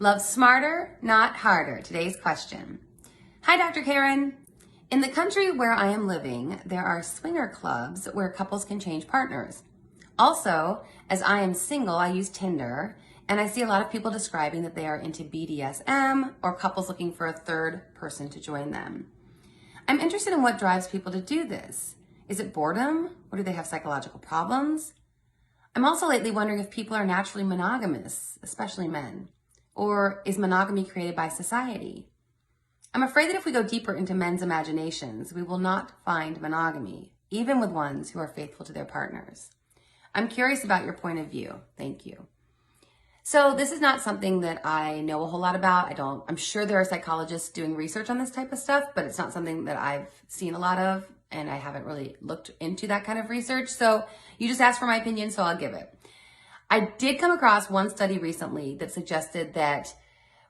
Love smarter, not harder. Today's question. Hi, Dr. Karen. In the country where I am living, there are swinger clubs where couples can change partners. Also, as I am single, I use Tinder, and I see a lot of people describing that they are into BDSM or couples looking for a third person to join them. I'm interested in what drives people to do this. Is it boredom, or do they have psychological problems? I'm also lately wondering if people are naturally monogamous, especially men, or is monogamy created by society? I'm afraid that if we go deeper into men's imaginations, we will not find monogamy, even with ones who are faithful to their partners. I'm curious about your point of view. Thank you. So this is not something that I know a whole lot about. I'm sure there are psychologists doing research on this type of stuff, but it's not something that I've seen a lot of, and I haven't really looked into that kind of research. So you just asked for my opinion, so I'll give it. I did come across one study recently that suggested that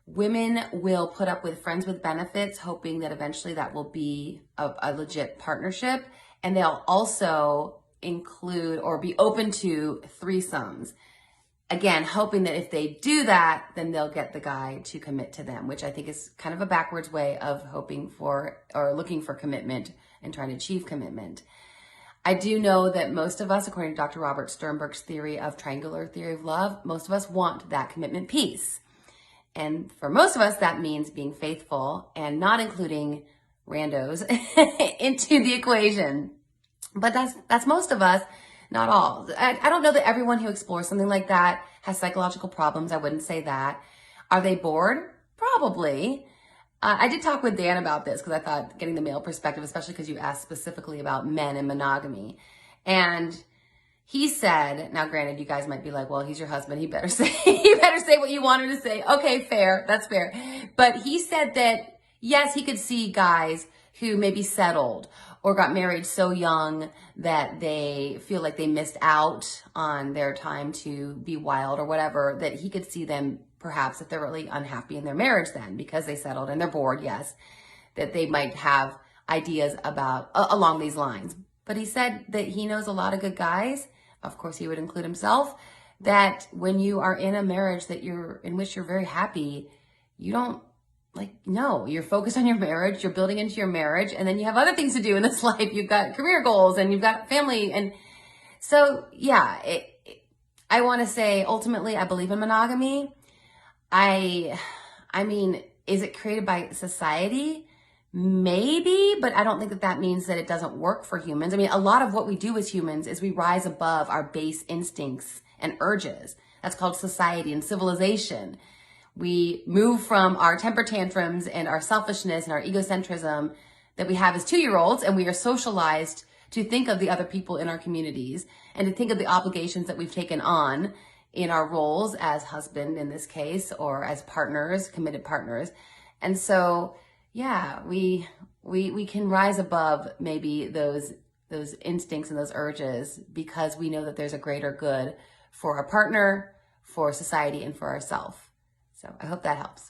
women will put up with friends with benefits, hoping that eventually that will be a legit partnership. And they'll also include or be open to threesomes. Again, hoping that if they do that, then they'll get the guy to commit to them, which I think is kind of a backwards way of hoping for or looking for commitment and trying to achieve commitment. I do know that most of us, according to Dr. Robert Sternberg's theory of triangular theory of love, most of us want that commitment piece. And for most of us, that means being faithful and not including randos into the equation. But that's most of us, not all. I don't know that everyone who explores something like that has psychological problems. I wouldn't say that. Are they bored? Probably. I did talk with Dan about this because I thought getting the male perspective, especially because you asked specifically about men and monogamy. And he said, now granted, you guys might be like, well, he's your husband. He better say what you wanted to say. Okay, fair. That's fair. But he said that, yes, he could see guys who maybe settled or got married so young that they feel like they missed out on their time to be wild or whatever, that he could see them perhaps if they're really unhappy in their marriage then because they settled and they're bored, yes, that they might have ideas about along these lines. But he said that he knows a lot of good guys, of course he would include himself, that when you are in a marriage in which you're very happy, you don't no, you're focused on your marriage, you're building into your marriage, and then you have other things to do in this life. You've got career goals and you've got family. And so, yeah, I want to say ultimately I believe in monogamy. I mean, is it created by society? Maybe, but I don't think that means that it doesn't work for humans. I mean, a lot of what we do as humans is we rise above our base instincts and urges. That's called society and civilization. We move from our temper tantrums and our selfishness and our egocentrism that we have as 2-year-olds, and we are socialized to think of the other people in our communities and to think of the obligations that we've taken on in our roles as husband in this case, or as partners, committed partners. And so, yeah, we can rise above maybe those instincts and those urges because we know that there's a greater good for our partner, for society, and for ourselves. So I hope that helps.